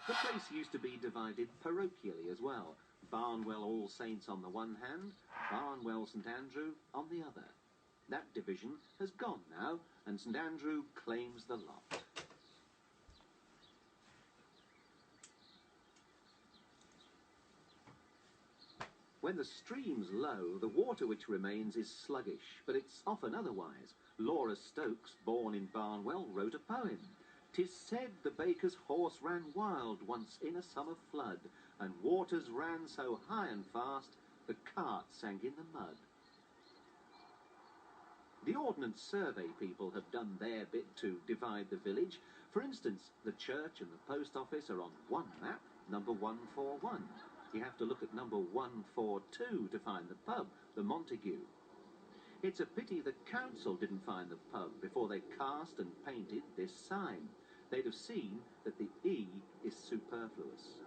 The place used to be divided parochially as well. Barnwell All Saints on the one hand, Barnwell St Andrew on the other. That division has gone now, and St Andrew claims the lot. When the stream's low, the water which remains is sluggish, but it's often otherwise. Laura Stokes, born in Barnwell, wrote a poem. "'Tis said the baker's horse ran wild once in a summer flood, and waters ran so high and fast, the cart sank in the mud." The Ordnance Survey people have done their bit to divide the village. For instance, the church and the post office are on one map, number 141. You have to look at number 142 to find the pub, the Montague. It's a pity the council didn't find the pub before they cast and painted this sign. They'd have seen that the E is superfluous.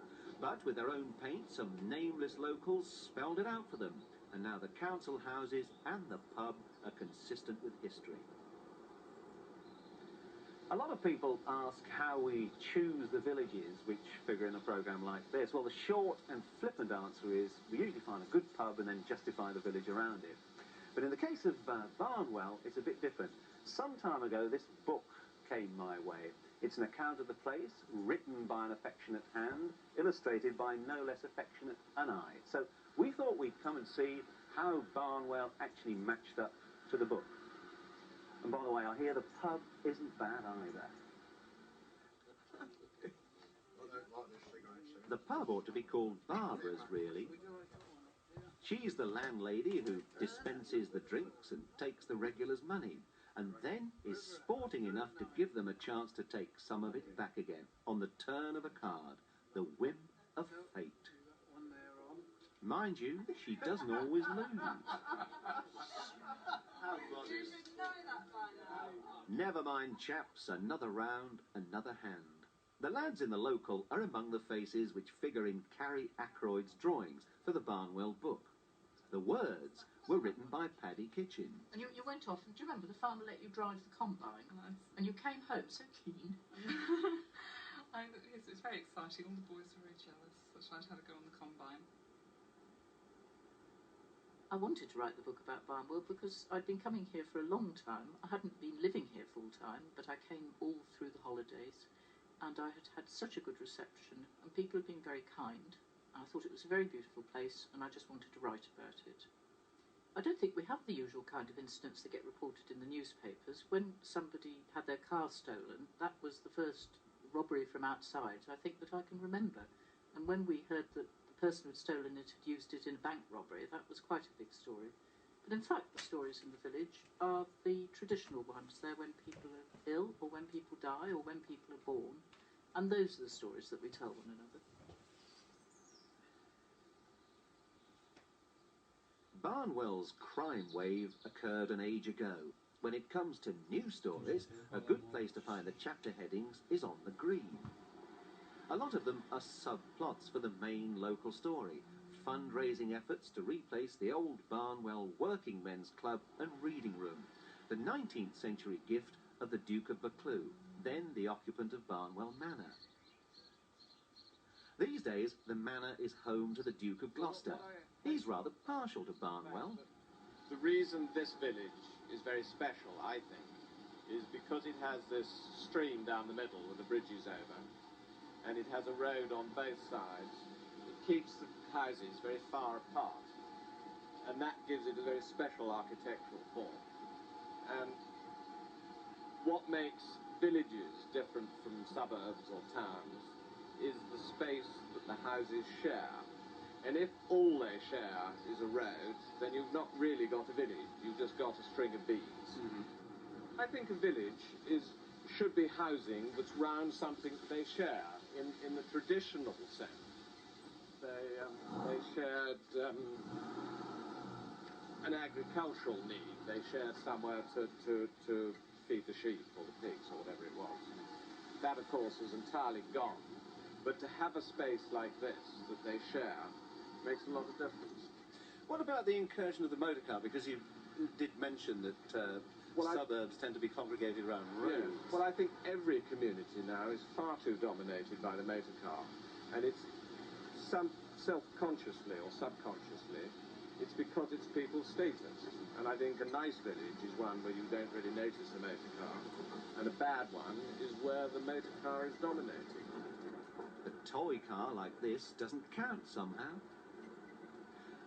But with their own paint, some nameless locals spelled it out for them, and now the council houses and the pub are consistent with history. A lot of people ask how we choose the villages which figure in a programme like this. Well, the short and flippant answer is we usually find a good pub and then justify the village around it. But in the case of Barnwell, it's a bit different. Some time ago, this book came my way. It's an account of the place, written by an affectionate hand, illustrated by no less affectionate an eye. So we thought we'd come and see how Barnwell actually matched up to the book. And by the way, I hear the pub isn't bad either. The pub ought to be called Barbara's, really. She's the landlady who dispenses the drinks and takes the regulars' money, and then is sporting enough to give them a chance to take some of it back again, on the turn of a card, the whim of fate. Mind you, she doesn't always lose. Never mind, chaps, another round, another hand. The lads in the local are among the faces which figure in Carrie Ackroyd's drawings for the Barnwell book. The words were written by Paddy Kitchen. And you went off, and do you remember the farmer let you drive the combine? And you came home so keen. Yes, it was very exciting. All the boys were very jealous that I'd had to go on the combine. I wanted to write the book about Barnwell because I'd been coming here for a long time. I hadn't been living here full time, but I came all through the holidays, and I had had such a good reception, and people had been very kind. I thought it was a very beautiful place, and I just wanted to write about it. I don't think we have the usual kind of incidents that get reported in the newspapers. When somebody had their car stolen, that was the first robbery from outside, I think, that I can remember. And when we heard that the person who had stolen it had used it in a bank robbery, that was quite a big story. But in fact, the stories in the village are the traditional ones. They're when people are ill, or when people die, or when people are born. And those are the stories that we tell one another. Barnwell's crime wave occurred an age ago. When it comes to news stories, a good place to find the chapter headings is on the green. A lot of them are subplots for the main local story, fundraising efforts to replace the old Barnwell Working Men's Club and Reading Room, the 19th century gift of the Duke of Buccleuch, then the occupant of Barnwell Manor. These days, the manor is home to the Duke of Gloucester. He's rather partial to Barnwell. The reason this village is very special, I think, is because it has this stream down the middle with the bridges over, and it has a road on both sides. It keeps the houses very far apart, and that gives it a very special architectural form. And what makes villages different from suburbs or towns is the space that the houses share. And if all they share is a road, then you've not really got a village, you've just got a string of beads. I think a village should be housing that's round something that they share, in the traditional sense. They shared an agricultural need. They shared somewhere to feed the sheep or the pigs or whatever it was. That, of course, was entirely gone. But to have a space like this that they share makes a lot of difference. What about the incursion of the motor car? Because you did mention that suburbs tend to be congregated around roads. Yeah. Well, I think every community now is far too dominated by the motor car, and it's self-consciously or subconsciously, it's because it's people's status. And I think a nice village is one where you don't really notice the motor car, and a bad one is where the motor car is dominating. A toy car like this doesn't count somehow.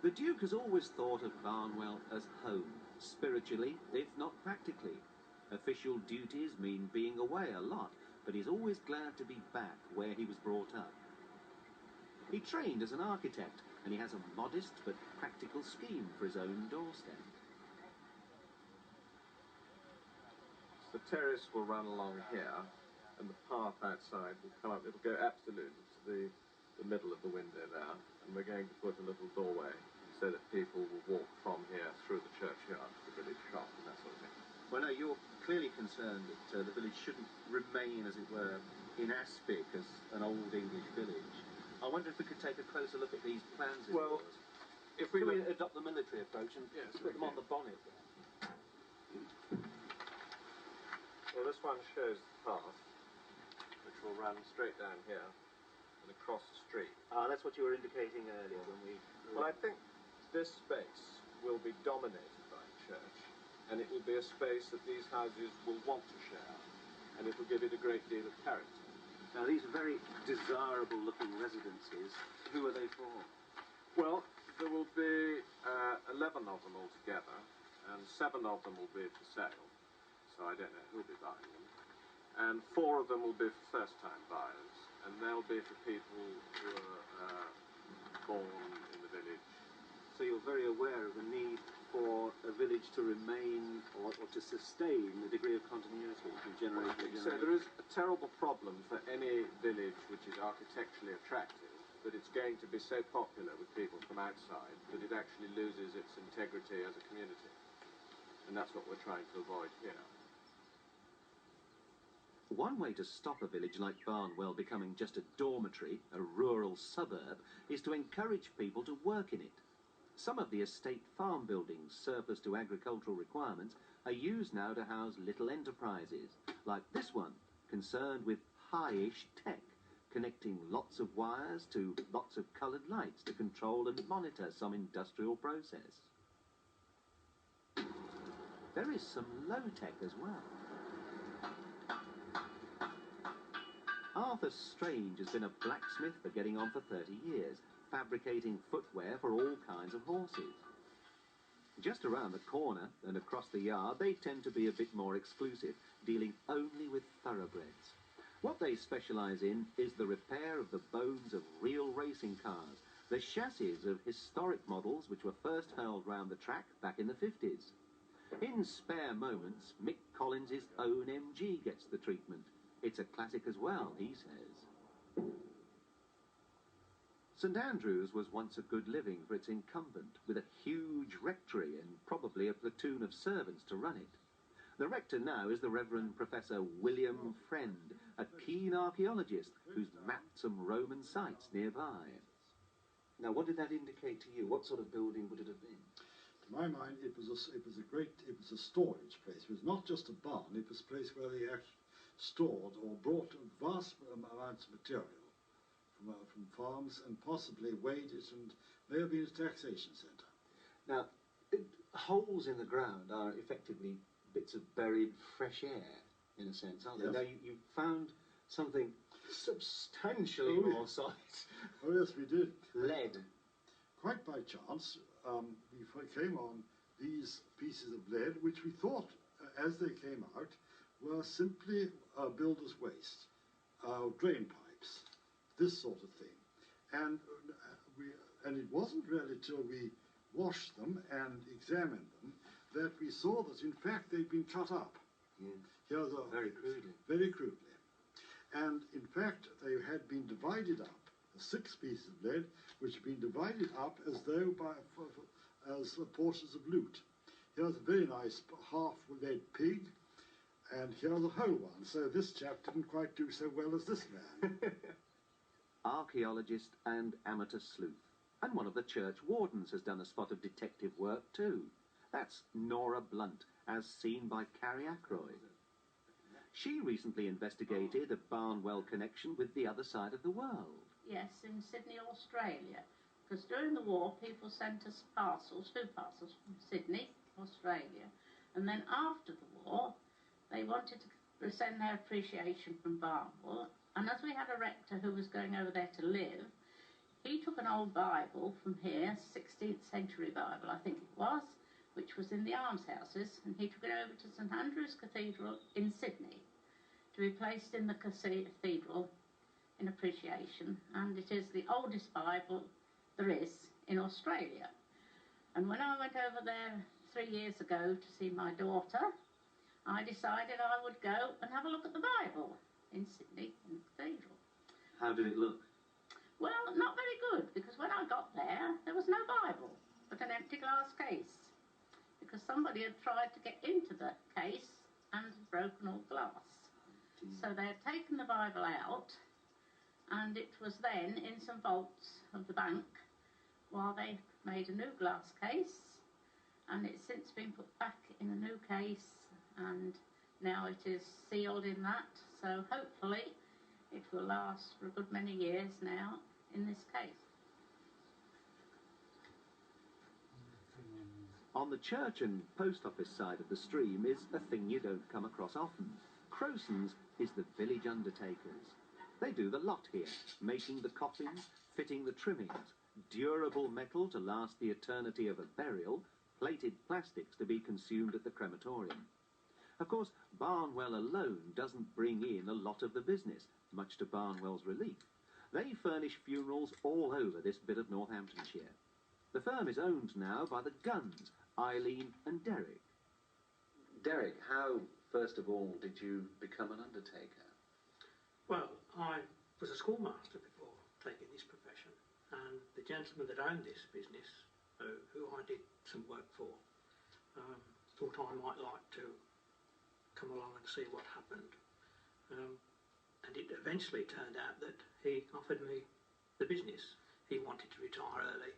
The Duke has always thought of Barnwell as home, spiritually, if not practically. Official duties mean being away a lot, but he's always glad to be back where he was brought up. He trained as an architect, and he has a modest but practical scheme for his own doorstep. The terrace will run along here, and the path outside will come up. It'll go absolutely to the middle of the window there, and we're going to put a little doorway so that people will walk from here through the churchyard to the village shop and that sort of thing. Well, no, you're clearly concerned that the village shouldn't remain, as it were, in aspic as an old English village. I wonder if we could take a closer look at these plans of yours. If we Can we adopt the military approach and put them on the bonnet there? Well, this one shows the path, which will run straight down here and across the street. Ah, that's what you were indicating earlier when we... Well, I think this space will be dominated by the church, and it will be a space that these houses will want to share, and it will give it a great deal of character. Now, these are very desirable-looking residences. Who are they for? Well, there will be 11 of them altogether, and 7 of them will be for sale, so I don't know who'll be buying them. And 4 of them will be for first-time buyers, and they'll be for people who are born in the village. So you're very aware of the need for a village to remain or to sustain the degree of continuity from generation to generation. So there is a terrible problem for any village which is architecturally attractive, that it's going to be so popular with people from outside that it actually loses its integrity as a community. And that's what we're trying to avoid here. One way to stop a village like Barnwell becoming just a dormitory, a rural suburb, is to encourage people to work in it. Some of the estate farm buildings, surplus to agricultural requirements, are used now to house little enterprises, like this one, concerned with high-ish tech, connecting lots of wires to lots of coloured lights to control and monitor some industrial process. There is some low-tech as well. Arthur Strange has been a blacksmith for getting on for 30 years, fabricating footwear for all kinds of horses. Just around the corner and across the yard, they tend to be a bit more exclusive, dealing only with thoroughbreds. What they specialise in is the repair of the bones of real racing cars, the chassis of historic models which were first hurled round the track back in the 50s. In spare moments, Mick Collins' own MG gets the treatment. It's a classic as well, he says. St Andrews was once a good living for its incumbent, with a huge rectory and probably a platoon of servants to run it. The rector now is the Reverend Professor William Friend, a keen archaeologist who's mapped some Roman sites nearby. Now, what did that indicate to you? What sort of building would it have been? To my mind, it was a storage place. It was not just a barn. It was a place where they actually stored or brought vast amounts of material from farms and possibly weighed it, and may have been a taxation centre. Now, holes in the ground are effectively bits of buried fresh air, in a sense, aren't they? Yes. Now, you found something substantially more solid. Oh yes, we did. Lead. Quite by chance, we came on these pieces of lead, which we thought, as they came out, were simply builder's waste, drain pipes, this sort of thing. And it wasn't really till we washed them and examined them that we saw that, in fact, they'd been cut up. Yeah. Very crudely. Very crudely. And, in fact, they had been divided up, 6 pieces of lead, which had been divided up as though as portions of loot. Here's a very nice half-lead pig, and here's a whole one. So this chap didn't quite do so well as this man. Archaeologist and amateur sleuth. And one of the church wardens has done a spot of detective work too. That's Nora Blunt, as seen by Carrie Ackroyd. She recently investigated a Barnwell connection with the other side of the world. Yes, in Sydney, Australia. Because during the war, people sent us parcels, food parcels from Sydney, Australia. And then after the war, they wanted to send their appreciation from Barnwell. And as we had a rector who was going over there to live, he took an old Bible from here, 16th century Bible, I think it was, which was in the almshouses, and he took it over to St Andrew's Cathedral in Sydney to be placed in the cathedral in appreciation, and it is the oldest Bible there is in Australia. And when I went over there 3 years ago to see my daughter, I decided I would go and have a look at the Bible in Sydney in the cathedral. How did it look? Well, not very good, because when I got there was no Bible, but an empty glass case, because somebody had tried to get into the case and broken all glass. So they had taken the Bible out, and it was then in some vaults of the bank while they made a new glass case, and it's since been put back in a new case, and now it is sealed in that, so hopefully it will last for a good many years now in this case. On the church and post office side of the stream is a thing you don't come across often. Crowson's is the village undertakers. They do the lot here, making the coffins, fitting the trimmings, durable metal to last the eternity of a burial, plated plastics to be consumed at the crematorium. Of course, Barnwell alone doesn't bring in a lot of the business, much to Barnwell's relief. They furnish funerals all over this bit of Northamptonshire. The firm is owned now by the Gunns, Eileen and Derek. Derek, how, first of all, did you become an undertaker? Well, I was a schoolmaster before taking this profession, and the gentleman that owned this business, who I did some work for, thought I might like to come along and see what happened. And it eventually turned out that he offered me the business. He wanted to retire early,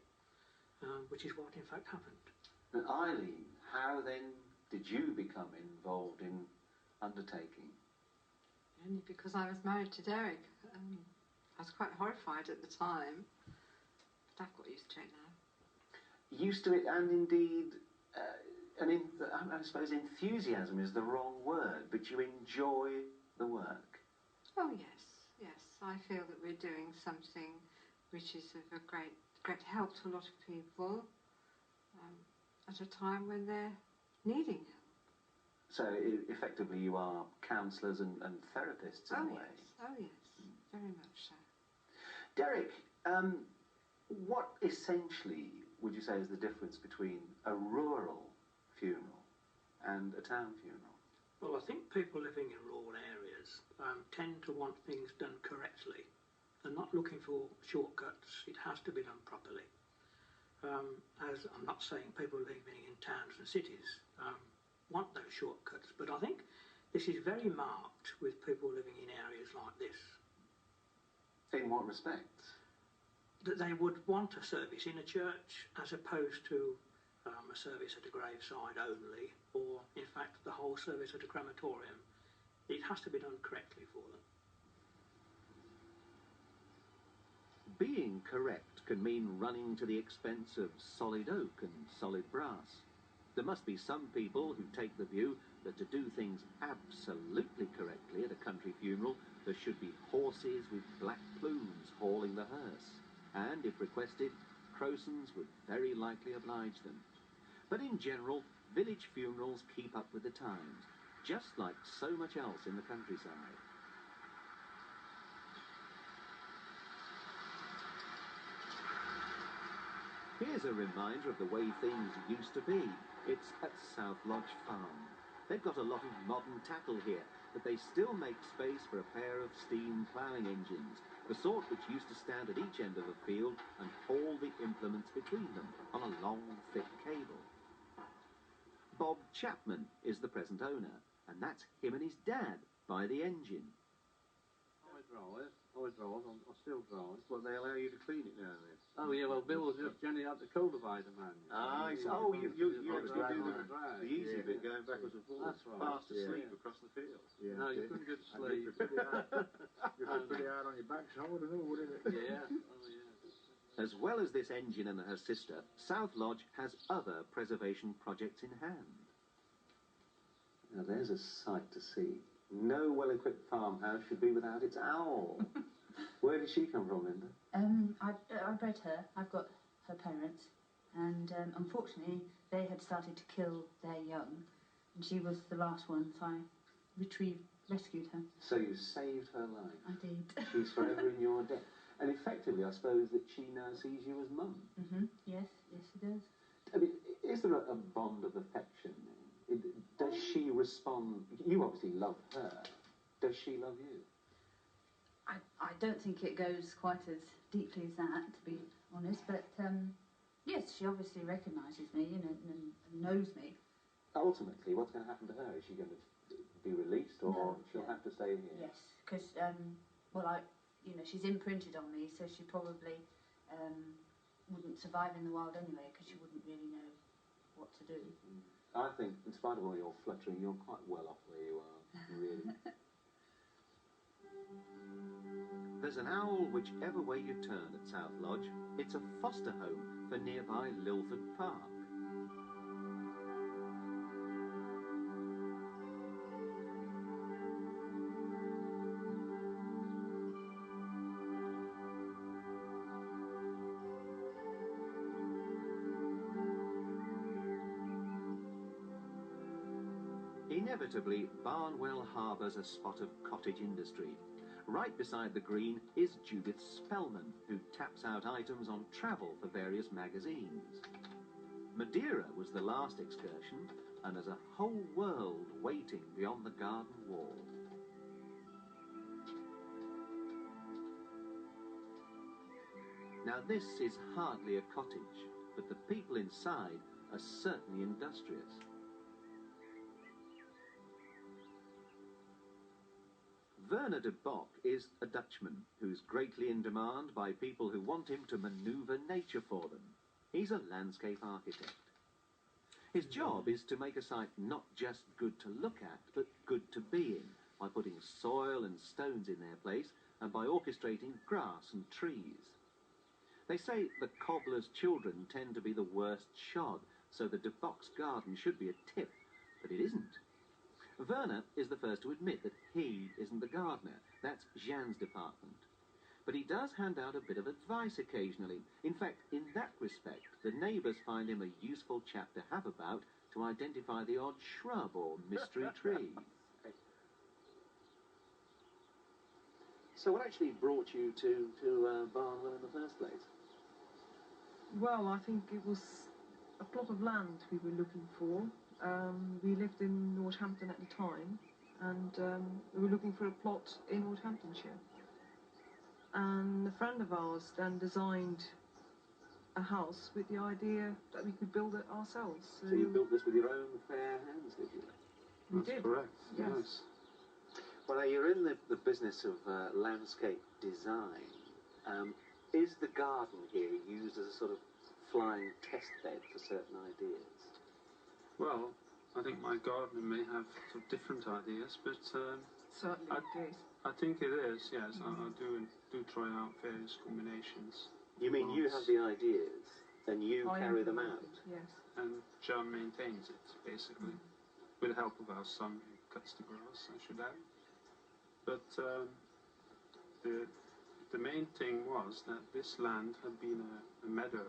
which is what in fact happened. And Eileen, how then did you become involved in undertaking? Only because I was married to Derek. I was quite horrified at the time, but I've got used to it now. Used to it, and indeed, I suppose enthusiasm is the wrong word, but you enjoy the work. Oh yes. I feel that we're doing something which is of a great help to a lot of people at a time when they're needing help. So effectively you are counsellors and therapists in a way. Oh yes, very much so. Derek, what essentially would you say is the difference between a rural funeral and a town funeral? Well, I think people living in rural areas tend to want things done correctly. They're not looking for shortcuts. It has to be done properly. As I'm not saying people living in towns and cities want those shortcuts, but I think this is very marked with people living in areas like this. In what respects? That they would want a service in a church as opposed to a service at a graveside only, or in fact the whole service at a crematorium. It has to be done correctly for them. Being correct can mean running to the expense of solid oak and solid brass. There must be some people who take the view that to do things absolutely correctly at a country funeral, there should be horses with black plumes hauling the hearse, and if requested, Crowson's would very likely oblige them. But in general, village funerals keep up with the times, just like so much else in the countryside. Here's a reminder of the way things used to be. It's at South Lodge Farm. They've got a lot of modern tackle here, but they still make space for a pair of steam ploughing engines, the sort which used to stand at each end of the field and haul the implements between them on a long, thick cable. Bob Chapman is the present owner, and that's him and his dad by the engine. I drive, I still drive, but they allow you to clean it now and then. Oh yeah, well Bill was just Jenny had the cultivator man. Ah, You oh, know, you actually actually do do the easy Yeah. bit going backwards and forwards. That's right. Fast asleep Yeah. across the field. Yeah, No, you yeah. couldn't go to And sleep. you'd be pretty hard, you'd be pretty hard on your backside and all, wouldn't it? Yeah, oh yeah. As well as this engine and her sister, South Lodge has other preservation projects in hand. Now there's a sight to see. No well-equipped farmhouse should be without its owl. Where did she come from, Linda? I bred her. I've got her parents, and unfortunately they had started to kill their young, and she was the last one, so I rescued her. So you saved her life. I did. She's forever in your debt. And effectively, I suppose that she now sees you as mum. Yes, she does. I mean, is there a bond of affection? Does she respond? You obviously love her. Does she love you? I don't think it goes quite as deeply as that, to be honest, but yes, she obviously recognises me, you know, and knows me. Ultimately, what's going to happen to her? Is she going to be released, or No, she'll have to stay here? Yes, because she's imprinted on me, so she probably wouldn't survive in the wild anyway, because she wouldn't really know what to do. I think, in spite of all your fluttering, you're quite well off where you are, really. There's an owl whichever way you turn at South Lodge. It's a foster home for nearby Lilford Park. Inevitably, Barnwell harbours a spot of cottage industry. Right beside the green is Judith Spellman, who taps out items on travel for various magazines. Madeira was the last excursion, and there's a whole world waiting beyond the garden wall. Now this is hardly a cottage, but the people inside are certainly industrious. Werner de Bock is a Dutchman who's greatly in demand by people who want him to manoeuvre nature for them. He's a landscape architect. His job is to make a site not just good to look at, but good to be in, by putting soil and stones in their place and by orchestrating grass and trees. They say the cobbler's children tend to be the worst shod, so the de Bock's garden should be a tip, but it isn't. Werner is the first to admit that he isn't the gardener. That's Jean's department. But he does hand out a bit of advice occasionally. In fact, in that respect, the neighbours find him a useful chap to have about to identify the odd shrub or mystery tree. So what actually brought you to Barnwell in the first place? Well, I think it was a plot of land we were looking for. We lived in Northampton at the time, and we were looking for a plot in Northamptonshire. And a friend of ours then designed a house with the idea that we could build it ourselves. So you built this with your own fair hands, did you? We That's did. correct, Yes. Well, now you're in the business of landscape design. Is the garden here used as a sort of flying test bed for certain ideas? Well, I think my gardener may have sort of different ideas, but Certainly it is. I think it is, yes. I do try out various combinations. You mean you have the ideas and you I carry them implement out? it, yes. And John maintains it, basically, with the help of our son who cuts the grass, I should add. But the main thing was that this land had been a meadow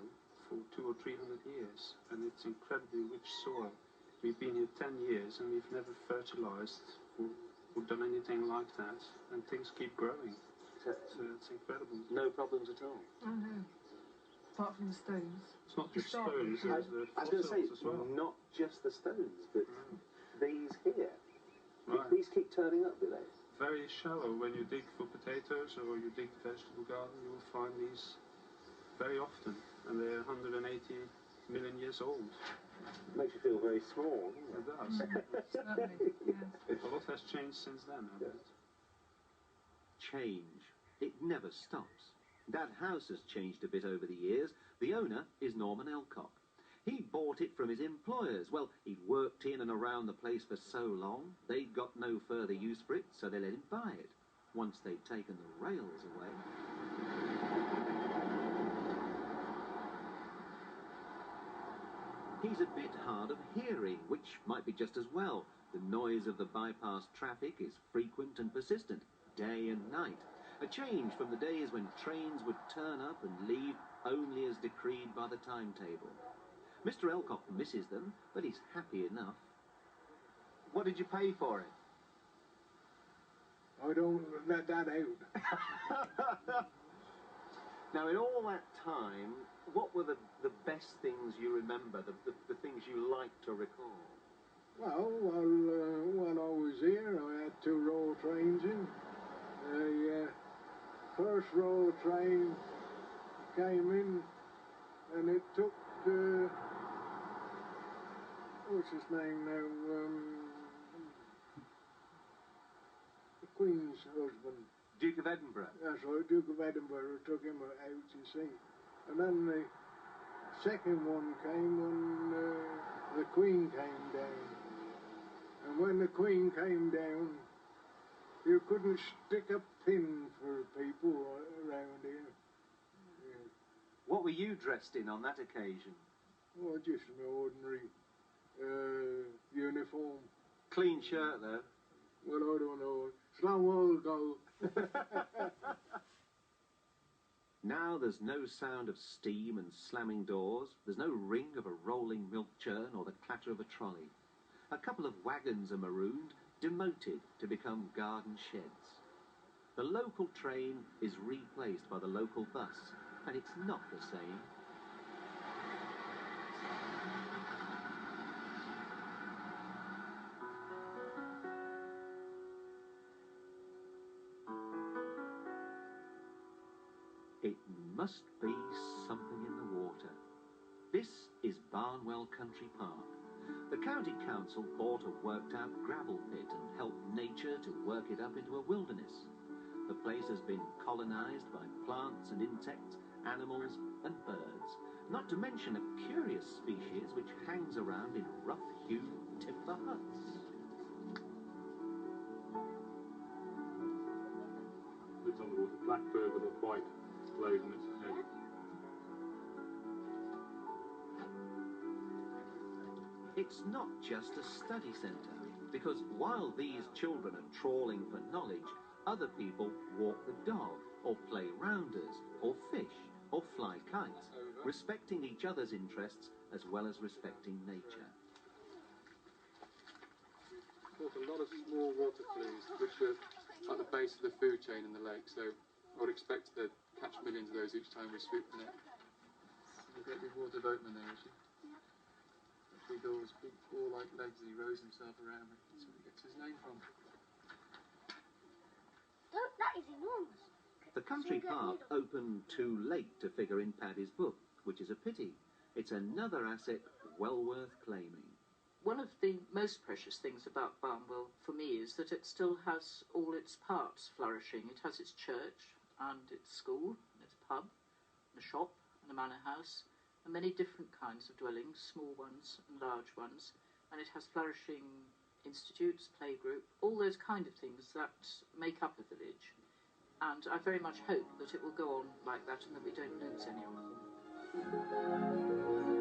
for 200 or 300 years, and it's incredibly rich soil. We've been here 10 years and we've never fertilized or done anything like that, and things keep growing. So it's incredible. No problems at all? Oh no. Apart from the stones. It's not just start stones, with- there's the I was going to say, fossils as well. not just the stones, but these here. Right. These keep turning up, do they? Very shallow. When you dig for potatoes or you dig the vegetable garden, you will find these very often, and they're 180 million years old. Makes you feel very small, It doesn't it? does. Certainly, yes. A lot has changed since then, I bet. Change. It never stops. That house has changed a bit over the years. The owner is Norman Elcock. He bought it from his employers. Well, he'd worked in and around the place for so long, they'd got no further use for it, so they let him buy it, once they'd taken the rails away. He's a bit hard of hearing, which might be just as well. The noise of the bypass traffic is frequent and persistent, day and night. A change from the days when trains would turn up and leave only as decreed by the timetable. Mr. Elcock misses them, but he's happy enough. What did you pay for it? I don't let that out. Now, in all that time, what were the best things you remember, the things you like to recall? Well, when I was here, I had 2 roll trains in. The first roll train came in, and it took, what's his name now, the Queen's husband. Duke of Edinburgh? That's right, Duke of Edinburgh took him out, you see. And then the second one came when the Queen came down. And when the Queen came down, you couldn't stick a pin for people around here. Yeah. What were you dressed in on that occasion? Oh, just an ordinary uniform. Clean shirt, though? Well, I don't know. It's a long while ago. Now there's no sound of steam and slamming doors. There's no ring of a rolling milk churn or the clatter of a trolley. A couple of wagons are marooned, demoted to become garden sheds. The local train is replaced by the local bus, and it's not the same. It must be something in the water. This is Barnwell Country Park. The County Council bought a worked-out gravel pit and helped nature to work it up into a wilderness. The place has been colonised by plants and insects, animals and birds, not to mention a curious species which hangs around in rough-hewn timber huts. Lives on the water, blackbird with a white load in its head. It's not just a study centre, because while these children are trawling for knowledge, other people walk the dog, or play rounders, or fish, or fly kites, respecting each other's interests as well as respecting nature. Caught a lot of small water fleas, which are at the base of the food chain in the lake, so I would expect to catch millions of those each time we sweep the net. There's a great big water boatman there, actually. Big oars, big oar-like legs he rows himself around with. That's where he gets his name from. That is enormous. The country park opened too late to figure in Paddy's book, which is a pity. It's another asset well worth claiming. One of the most precious things about Barnwell for me is that it still has all its parts flourishing. It has its church and its school, and its pub, and a shop and a manor house, and many different kinds of dwellings, small ones and large ones, and it has flourishing institutes, playgroup, all those kind of things that make up a village. And I very much hope that it will go on like that and that we don't lose any of them.